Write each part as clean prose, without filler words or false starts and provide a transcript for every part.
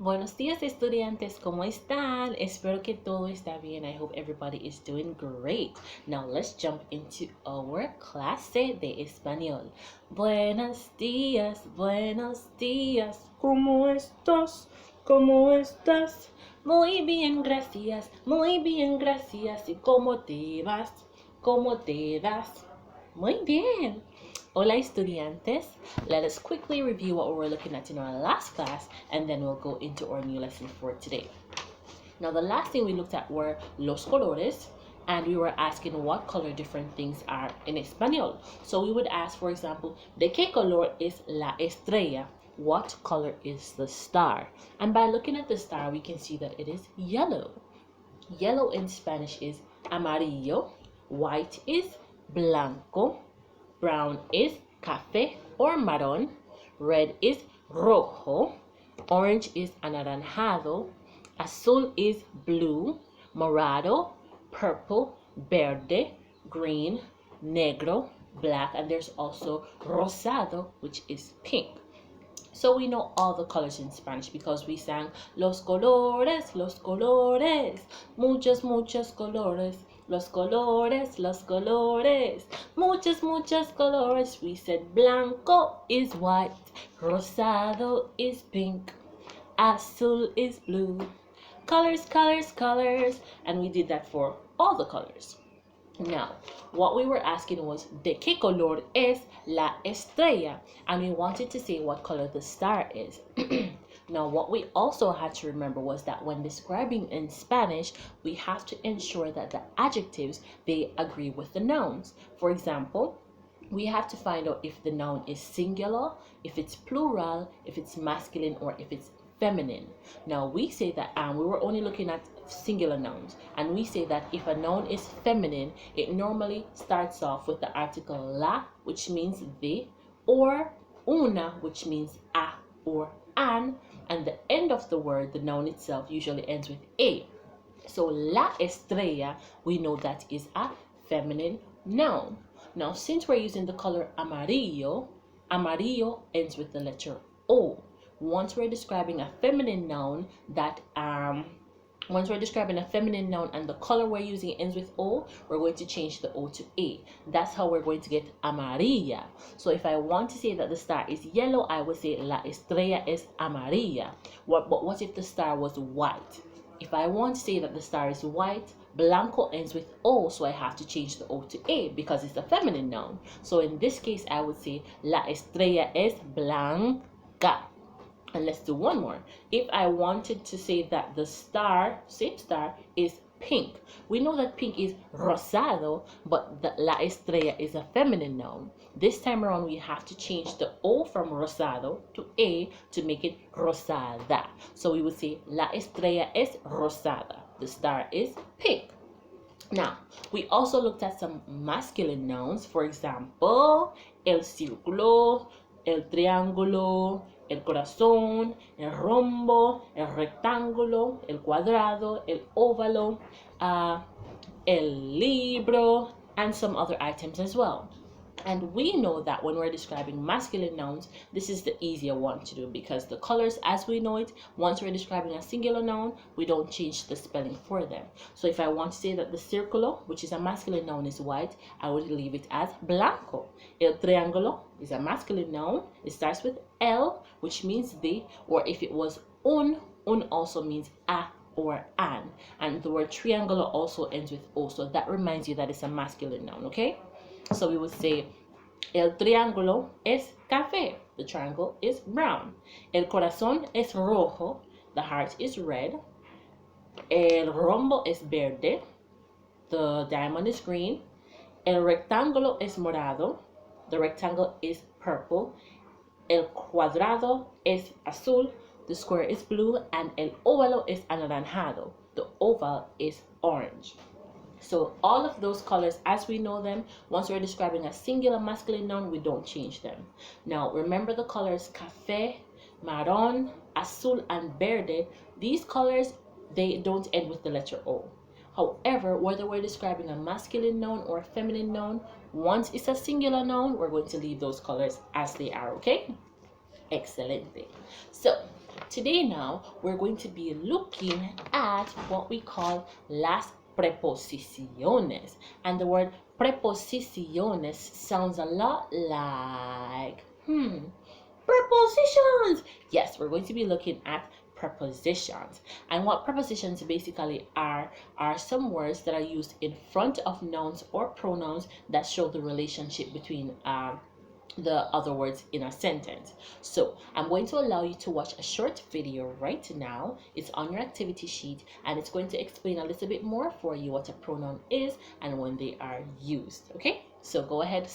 Buenos días, estudiantes. ¿Cómo están? Espero que todo está bien. I hope everybody is doing great. Now let's jump into our clase de español. Buenos días, buenos días. ¿Cómo estás? ¿Cómo estás? Muy bien, gracias. Muy bien, gracias. ¿Y cómo te vas? ¿Cómo te das? Muy bien. Hola, estudiantes. Let us quickly review what we were looking at in our last class, and then we'll go into our new lesson for today. Now, the last thing we looked at were los colores, and we were asking what color different things are in Espanol. So we would ask, for example, ¿de qué color es la estrella? What color is the star? And by looking at the star, we can see that it is yellow. Yellow in Spanish is amarillo. White is blanco. Brown is café or marrón. Red is rojo. Orange is anaranjado. Azul is blue. Morado, purple. Verde, green. Negro, black. And there's also rosado, which is pink. So we know all the colors in Spanish because we sang los colores, muchos, muchos colores, los colores, muchos colores. We said blanco is white, rosado is pink, azul is blue, colors, colors, colors. And we did that for all the colors. Now, what we were asking was, ¿de qué color es la estrella? And we wanted to say what color the star is. Now, what we also had to remember was that when describing in Spanish, we have to ensure that the adjectives, they agree with the nouns. For example, we have to find out if the noun is singular, if it's plural, if it's masculine, or if it's feminine. Now we say that we were only looking at singular nouns, and we say that if a noun is feminine, it normally starts off with the article la, which means the, or una, which means a or an, and the end of the word, the noun itself, usually ends with a. So la estrella, we know that is a feminine noun. Now since we're using the color amarillo, amarillo ends with the letter O. Once we're describing a feminine noun and the color we're using ends with O, we're going to change the O to A. That's how we're going to get amarilla. So if I want to say that the star is yellow, I would say la estrella es amarilla. But what if the star was white? If I want to say that the star is white, blanco ends with O, so I have to change the O to A because it's a feminine noun. So in this case, I would say la estrella es blanca. And let's do one more. If I wanted to say that the star, same star, is pink, we know that pink is rosado, but the la estrella is a feminine noun. This time around, we have to change the O from rosado to A to make it rosada. So we would say la estrella es rosada. The star is pink. Now, we also looked at some masculine nouns. For example, el círculo, el triángulo, el corazón, el rombo, el rectángulo, el cuadrado, el óvalo, el libro, and some other items as well. And we know that when we're describing masculine nouns, this is the easier one to do because the colors, as we know it, once we're describing a singular noun, we don't change the spelling for them. So if I want to say that the círculo, which is a masculine noun, is white, I would leave it as blanco. El triángulo is a masculine noun. It starts with el, which means the, or if it was un also means a or an. And the word triangular also ends with o, so that reminds you that it's a masculine noun, okay? So we would say, el triángulo es café. The triangle is brown. El corazón es rojo. The heart is red. El rombo es verde. The diamond is green. El rectángulo es morado. The rectangle is purple. El cuadrado es azul. The square is blue. And el óvalo es anaranjado. The oval is orange. So all of those colors, as we know them, once we're describing a singular masculine noun, we don't change them. Now, remember the colors café, marrón, azul, and verde. These colors, they don't end with the letter O. However, whether we're describing a masculine noun or a feminine noun, once it's a singular noun, we're going to leave those colors as they are, okay? Excelente. So, Today now, we're going to be looking at what we call las preposiciones. And the word preposiciones sounds a lot like, prepositions. Yes, we're going to be looking at prepositions. And what prepositions basically are some words that are used in front of nouns or pronouns that show the relationship between the other words in a sentence. So I'm going to allow you to watch a short video right now. It's on your activity sheet and it's going to explain a little bit more for you what a pronoun is and when they are used. Okay, so go ahead,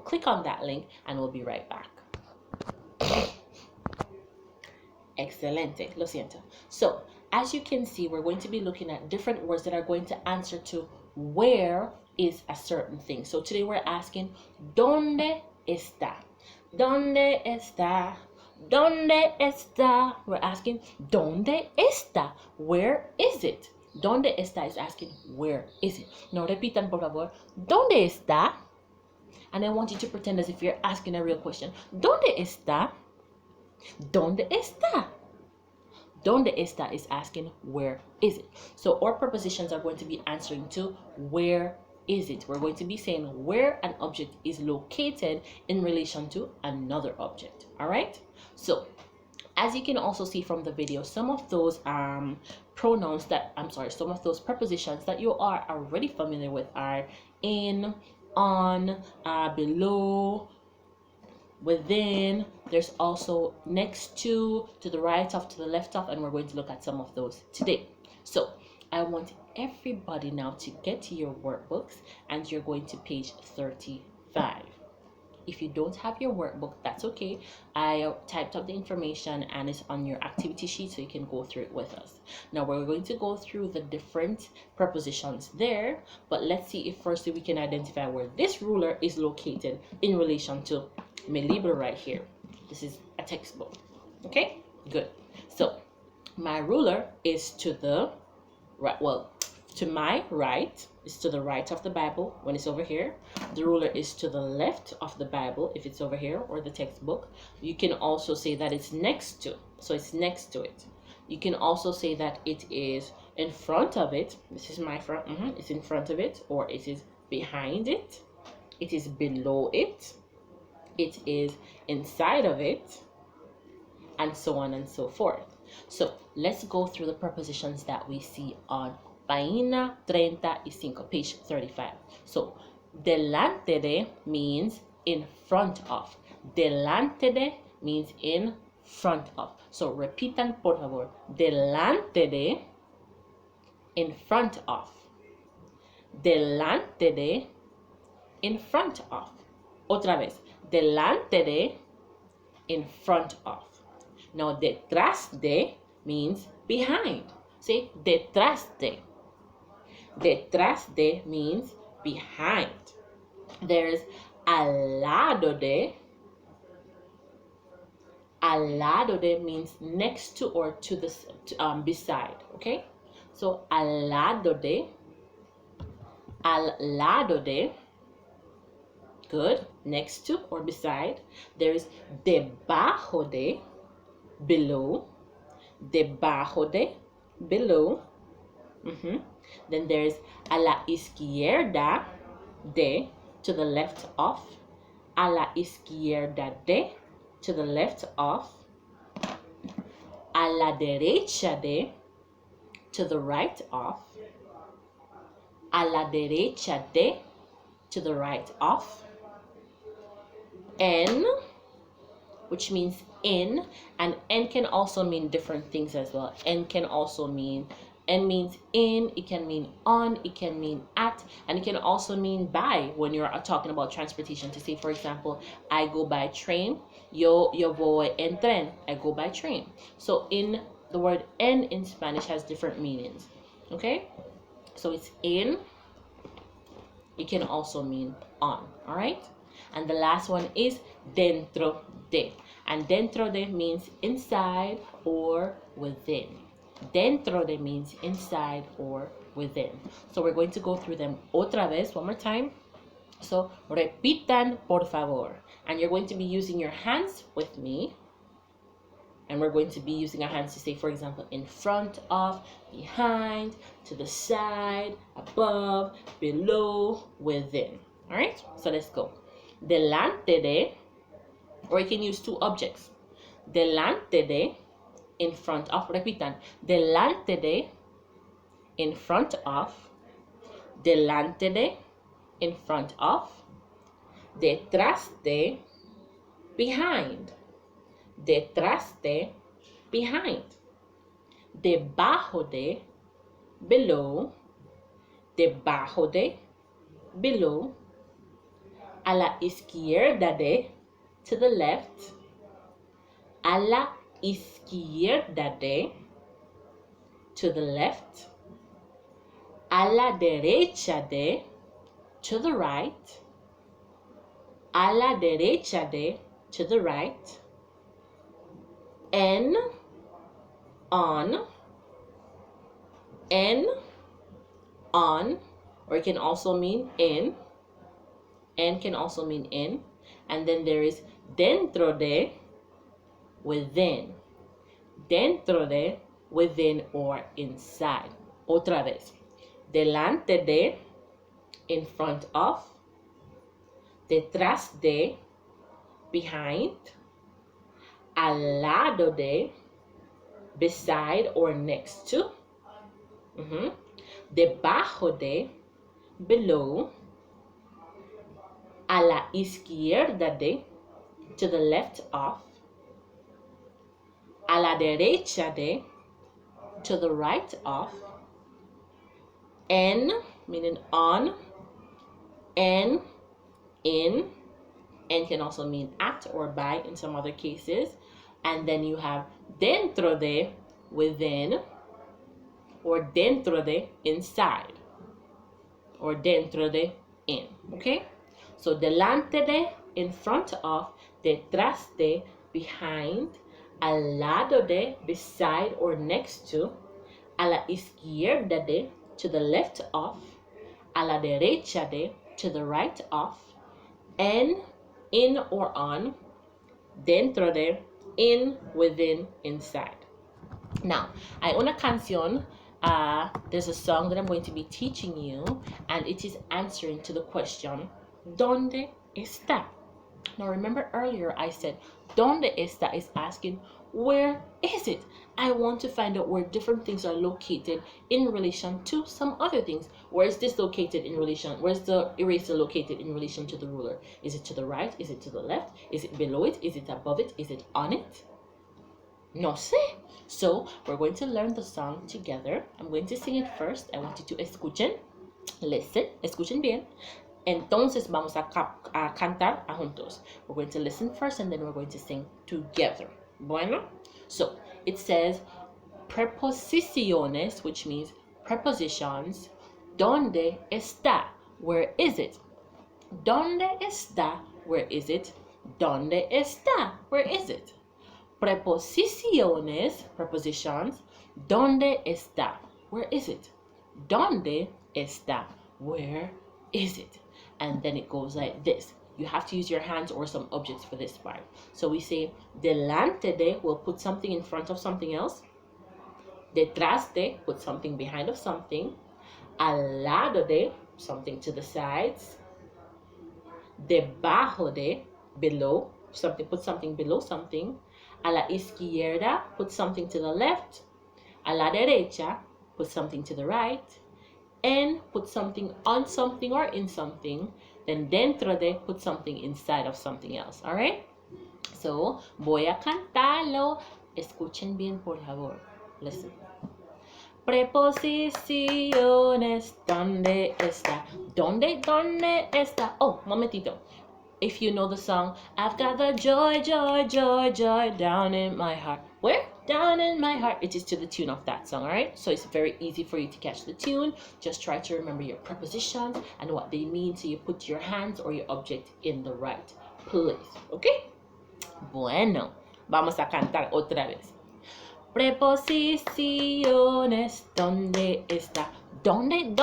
click on that link and we'll be right back. Excelente, lo siento. So as you can see, we're going to be looking at different words that are going to answer to where is a certain thing. So today we're asking ¿Dónde está? ¿Dónde está? ¿Dónde está? We're asking ¿Dónde está? Where is it? ¿Dónde está is asking where is it? Now repitan por favor. ¿Dónde está? And I want you to pretend as if you're asking a real question. ¿Dónde está? ¿Dónde está? ¿Dónde está is asking where is it? So our prepositions are going to be answering to where is it. We're going to be saying where an object is located in relation to another object. All right? So as you can also see from the video, some of those some of those prepositions that you are already familiar with are in, on, below, within. There's also next to the right of, to the left of, and we're going to look at some of those today. So I want everybody now to get to your workbooks and you're going to page 35. If you don't have your workbook, that's okay. I typed up the information and it's on your activity sheet so you can go through it with us. Now we're going to go through the different prepositions there, but let's see if firstly we can identify where this ruler is located in relation to my libro right here. This is a textbook. Okay, good. So my ruler is to the right, to my right is to the right of the Bible when it's over here. The ruler is to the left of the Bible if it's over here, or the textbook. You can also say that it's next to, so it's next to it. You can also say that it is in front of it. This is my front, it's in front of it, or it is behind it. It is below it. It is inside of it, and so on and so forth. So let's go through the prepositions that we see on página 35, page 35. So delante de means in front of. Delante de means in front of. So repitan por favor. Delante de, in front of. Delante de, in front of. Otra vez. Delante de, in front of. Now detrás de means behind. Say detrás de. Detrás de means behind. There's al lado de. Al lado de means next to or to the beside. Okay, so al lado de. Al lado de. Good. Next to or beside. There's debajo de. Below. Debajo de. Below. Then there's a la izquierda de, to the left of. A la izquierda de, to the left of. A la derecha de, to the right of. A la derecha de, to the right of. En, which means in, and en can also mean different things as well. En can also mean, en means in, it can mean on, it can mean at, and it can also mean by when you're talking about transportation. To say, for example, I go by train, yo voy en tren, I go by train. So in the word en in Spanish has different meanings. Okay, so it's in, it can also mean on. All right, and the last one is dentro de, and dentro de means inside or within. Dentro de means inside or within. So we're going to go through them otra vez, one more time. So repitan por favor, and you're going to be using your hands with me. And we're going to be using our hands to say, for example, in front of, behind, to the side, above, below, within. All right, so let's go. Delante de, or you can use two objects. Delante de, in front of, repitan. Delante de, in front of. Delante de, in front of. Detrás de, behind. Detrás de, behind. Debajo de, below. Debajo de, below. A la izquierda de, to the left. A la izquierda de, to the left. A la derecha de, to the right. A la derecha de, to the right. En, on, en, on, or it can also mean in. En can also mean in. And then there is dentro de, within. Dentro de, within or inside. Otra vez. Delante de, in front of. Detrás de, behind. Al lado de, beside or next to. Debajo de, below. A la izquierda de, to the left of. A la derecha de, to the right of. En, meaning on. En, in. En can also mean at or by in some other cases. And then you have dentro de, within. Or dentro de, inside. Or dentro de, in. Okay? So delante de, in front of. Detrás de, behind. Al lado de, beside or next to. A la izquierda de, to the left of. A la derecha de, to the right of. En, in or on. Dentro de, in, within, inside. Now, hay una canción. There's a song that I'm going to be teaching you, and it is answering to the question, ¿Dónde está? Now, remember earlier I said, ¿Dónde está is asking, where is it? I want to find out where different things are located in relation to some other things. Where is this located in relation? Where's the eraser located in relation to the ruler? Is it to the right? Is it to the left? Is it below it? Is it above it? Is it on it? No sé. So we're going to learn the song together. I'm going to sing it first. I want you to escuchen. Listen. Escuchen bien. Entonces vamos a cantar juntos. We're going to listen first and then we're going to sing together. Bueno. So it says preposiciones, which means prepositions. ¿Dónde está? Where is it? ¿Dónde está? Where is it? ¿Dónde está? Where is it? Preposiciones, prepositions. ¿Dónde está? Where is it? ¿Dónde está? Where is it? And then it goes like this. You have to use your hands or some objects for this part. So we say delante de, we'll put something in front of something else. Detrás de, put something behind of something. Al lado de, something to the sides. Debajo de, below, something, put something below something. A la izquierda, put something to the left. A la derecha, put something to the right. En, put something on something or in something. Then dentro de, put something inside of something else. All right? So, voy a cantarlo. Escuchen bien, por favor. Listen. Preposiciones, ¿dónde está? ¿Dónde está? Oh, momentito. If you know the song, I've got the joy, joy, joy, joy down in my heart. Where? Down in my heart. It is to the tune of that song, all right? So it's very easy for you to catch the tune. Just try to remember your prepositions and what they mean so you put your hands or your object in the right place, okay? Bueno, vamos a cantar otra vez. Preposiciones, ¿dónde está? ¿Dónde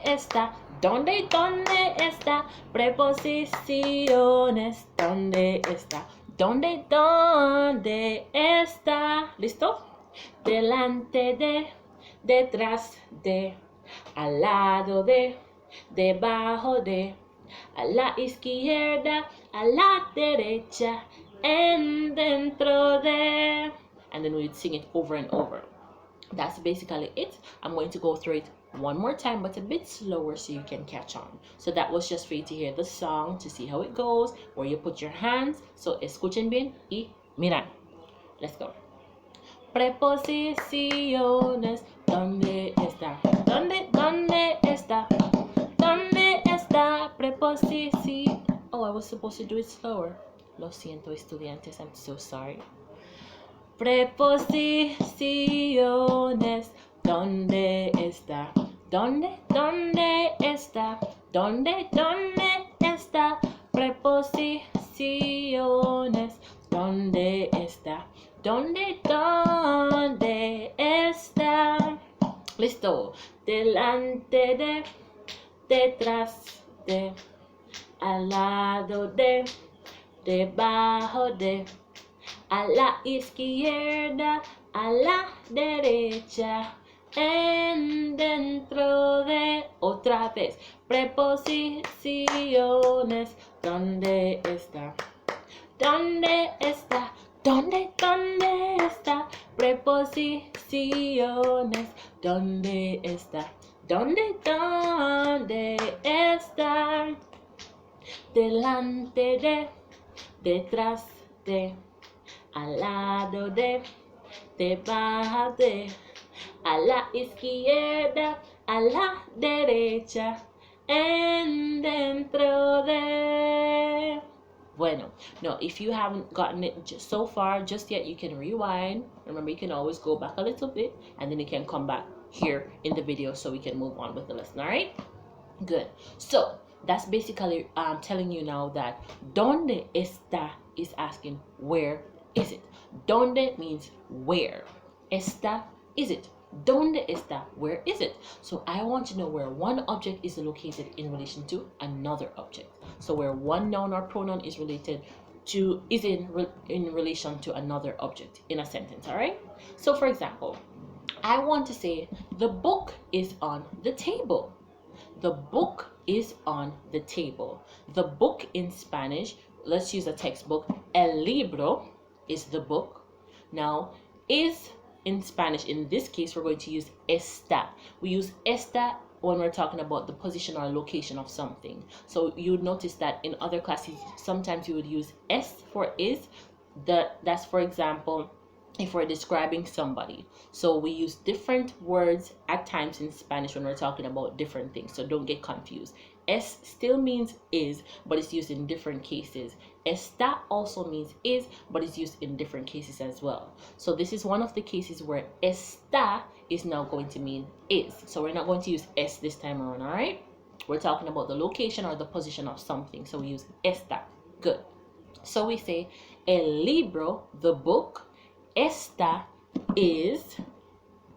está? ¿Dónde está? Preposiciones, ¿dónde está? ¿Dónde está? ¿Listo? Delante de, detrás de, al lado de, debajo de, a la izquierda, a la derecha, en dentro de. And then we'd sing it over and over. That's basically it. I'm going to go through it one more time, but a bit slower so you can catch on. So that was just for you to hear the song, to see how it goes, where you put your hands. So escuchen bien y miran. Let's go. Preposiciones. ¿Dónde está? ¿Dónde está? ¿Dónde está? Preposición. Oh, I was supposed to do it slower. Lo siento, estudiantes. I'm so sorry. Preposiciones. ¿Dónde está? ¿Dónde está? ¿Dónde está? Preposiciones. ¿Dónde está? ¿Dónde está? Listo. Delante de, detrás de, al lado de, debajo de, a la izquierda, a la derecha, en dentro de. Otra vez. Preposiciones. ¿Dónde está? ¿Dónde está? ¿Dónde está? Preposiciones. ¿Dónde está? ¿Dónde está? Delante de, detrás de, al lado de, debajo de, a la izquierda, a la derecha, en dentro de. Bueno, no, if you haven't gotten it so far just yet, you can rewind. Remember, you can always go back a little bit and then you can come back here in the video so we can move on with the lesson. All right, good. So that's basically telling you now that ¿dónde está is asking where is it. ¿Dónde means where. Está is it. ¿Dónde está? Where is it? So I want to know where one object is located in relation to another object. So where one noun or pronoun is related to in relation to another object in a sentence. All right. So for example, I want to say the book is on the table. The book is on the table. The book in Spanish, let's use a textbook. El libro is the book. Now, is in Spanish, in this case, we're going to use está. We use está when we're talking about the position or location of something. So you would notice that in other classes, sometimes you would use es for is. That's, for example, if we're describing somebody. So we use different words at times in Spanish when we're talking about different things. So don't get confused. Es still means is, but it's used in different cases. Está also means is, but it's used in different cases as well. So this is one of the cases where está is now going to mean is. So we're not going to use es this time around, all right? We're talking about the location or the position of something. So we use está. Good. So we say el libro, the book, está is,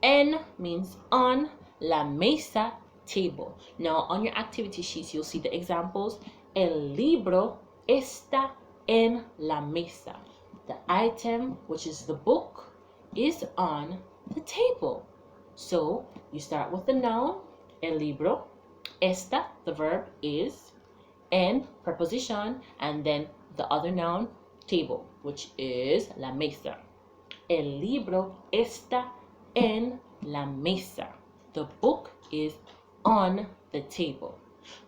en means on, la mesa, table. Now on your activity sheets you'll see the examples. El libro está en la mesa. The item, which is the book, is on the table. So you start with the noun, el libro, está, the verb, is, en, preposition, and then the other noun, table, which is la mesa. El libro está en la mesa. The book is on the table.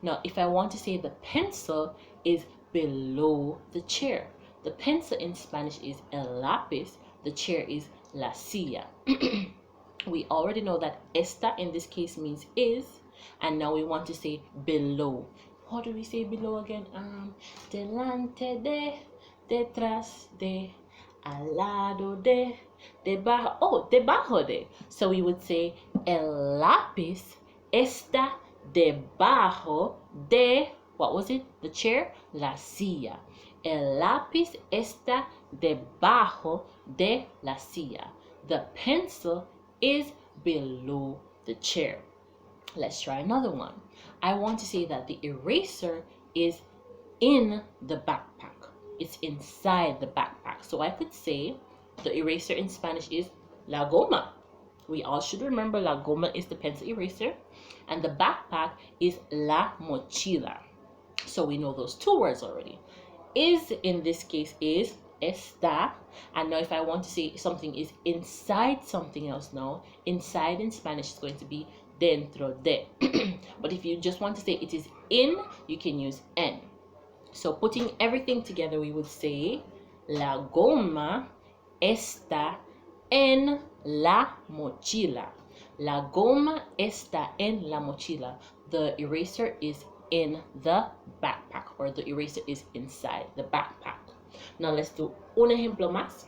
Now, if I want to say the pencil is below the chair, the pencil in Spanish is el lápiz, the chair is la silla. We already know that está in this case means is, and now we want to say below. How do we say below again? Delante de, detrás de, al lado de, debajo. Oh, debajo de. So we would say el lápiz está debajo de, what was it? The chair? La silla. El lápiz está debajo de la silla. The pencil is below the chair. Let's try another one. I want to say that the eraser is in the backpack. it's inside the backpack. So I could say the eraser in Spanish is la goma. We all should remember la goma is the pencil eraser, and the backpack is la mochila. So we know those two words already. Is in this case is está, and now if I want to say something is inside something else, now inside in Spanish is going to be dentro de. But if you just want to say it is in, you can use en. So putting everything together, we would say la goma está en la mochila. La goma está en la mochila. The eraser is in the backpack, or the eraser is inside the backpack. Now let's do un ejemplo más.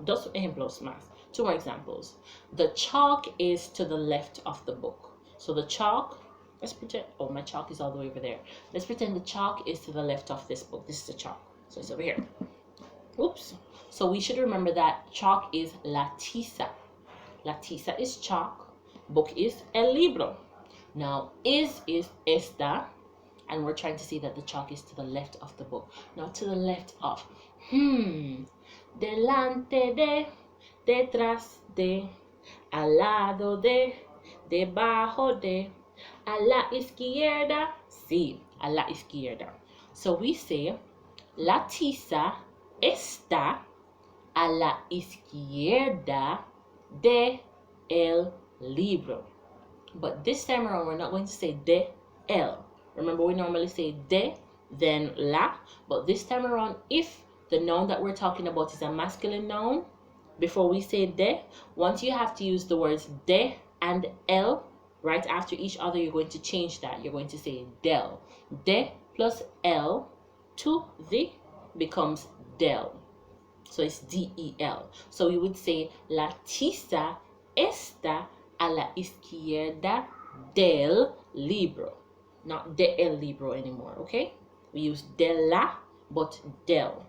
Dos ejemplos más. Two more examples. The chalk is to the left of the book. So the chalk, let's pretend, oh, my chalk is all the way over there. Let's pretend the chalk is to the left of this book. This is the chalk. So it's over here. Oops. So we should remember that chalk is la tiza. La tiza is chalk. Book is el libro. Now is esta. And we're trying to say that the chalk is to the left of the book. Now to the left of. Delante de, detrás de, al lado de, debajo de, a la izquierda. Sí, a la izquierda. So we say, la tiza está a la izquierda de el libro. But this time around, we're not going to say de el. Remember, we normally say de, then la. But this time around, if the noun that we're talking about is a masculine noun, before we say de, once you have to use the words de and el right after each other, you're going to change that. You're going to say del. De plus el to the becomes del. So it's del. So we would say la tiza está a la izquierda del libro. Not de el libro anymore, okay? We use de la, but del.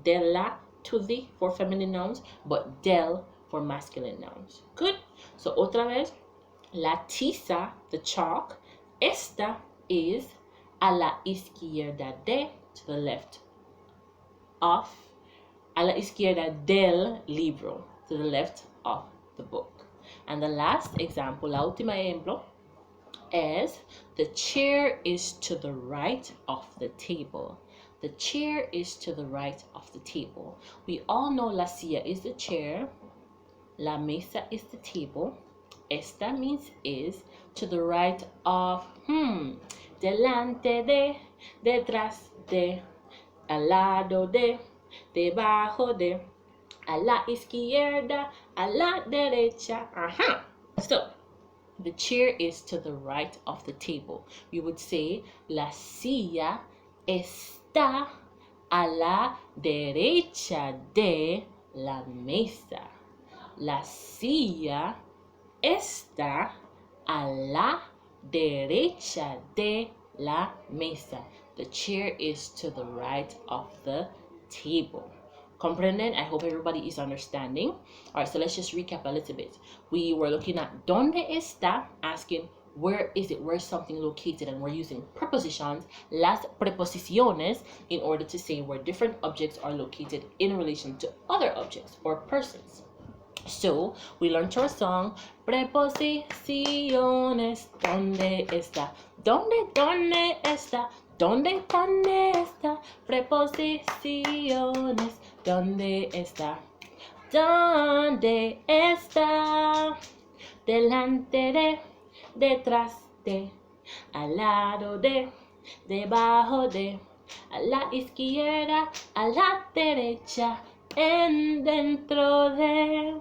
De la to the for feminine nouns, but del for masculine nouns. Good? So otra vez, la tiza, the chalk, esta is a la izquierda de, to the left of, a la izquierda del libro, to the left of the book. And the last example, la última ejemplo, is the chair is to the right of the table. The chair is to the right of the table. We all know la silla is the chair, la mesa is the table, esta means is, to the right of, delante de, detrás de, al lado de, debajo de, a la izquierda, a la derecha. So the chair is to the right of the table. We would say la silla está a la derecha de la mesa. La silla está a la derecha de la mesa. The chair is to the right of the table. Comprenden? I hope everybody is understanding. All right, so let's just recap a little bit. We were looking at ¿Dónde está? Asking where is it, where's something located, and we're using prepositions, las preposiciones, in order to say where different objects are located in relation to other objects or persons. So we learned our song, preposiciones, ¿dónde está? ¿Dónde está? ¿Dónde está? Preposiciones, ¿dónde está? ¿Dónde está? Delante de, detrás de, al lado de, debajo de, a la izquierda, a la derecha, en dentro de.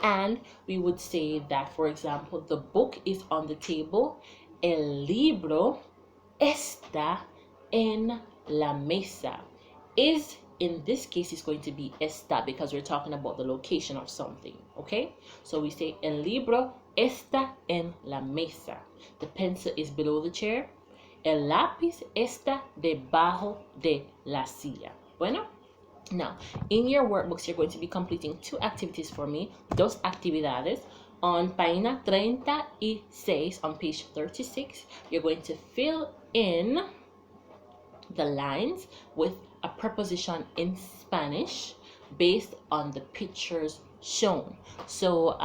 And we would say that, for example, the book is on the table, el libro está en la mesa. Is in this case is going to be está because we're talking about the location of something, okay? So we say el libro está en la mesa. The pencil is below the chair. El lápiz está debajo de la silla. Bueno, now in your workbooks you're going to be completing two activities for me. Dos actividades. On página 36, on page 36, you're going to fill in the lines with a preposition in Spanish based on the pictures shown. So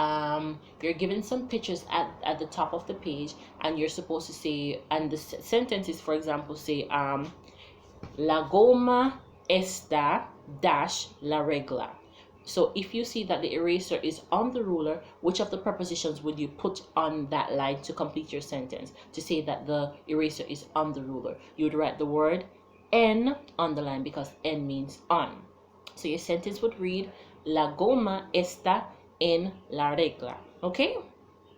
you're given some pictures at the top of the page, and you're supposed to say, and the sentences, for example, say la goma está dash la regla. So if you see that the eraser is on the ruler, which of the prepositions would you put on that line to complete your sentence to say that the eraser is on the ruler? You would write the word en on the line because en means on. So your sentence would read, la goma está en la regla. Okay?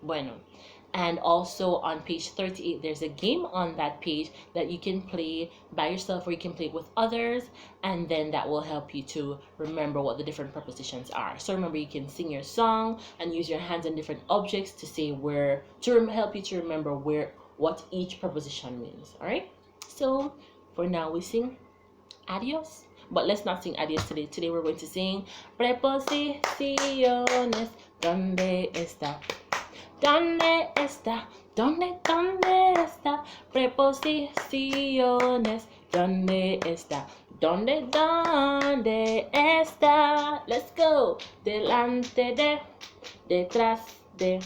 Bueno. And also on page 38, there's a game on that page that you can play by yourself or you can play with others, and then that will help you to remember what the different prepositions are. So remember, you can sing your song and use your hands on different objects to say where, to help you to remember what each preposition means. All right? So for now, we sing adios. But let's not sing adios today. Today we're going to sing preposiciones. ¿Dónde está? ¿Dónde está? ¿Dónde está? Preposiciones. ¿Dónde está? ¿Dónde está? Let's go. Delante de, detrás de,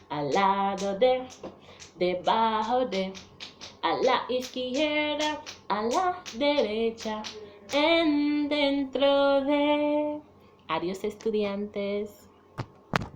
al lado de, debajo de, a la izquierda, a la derecha, en dentro de. Adiós, estudiantes.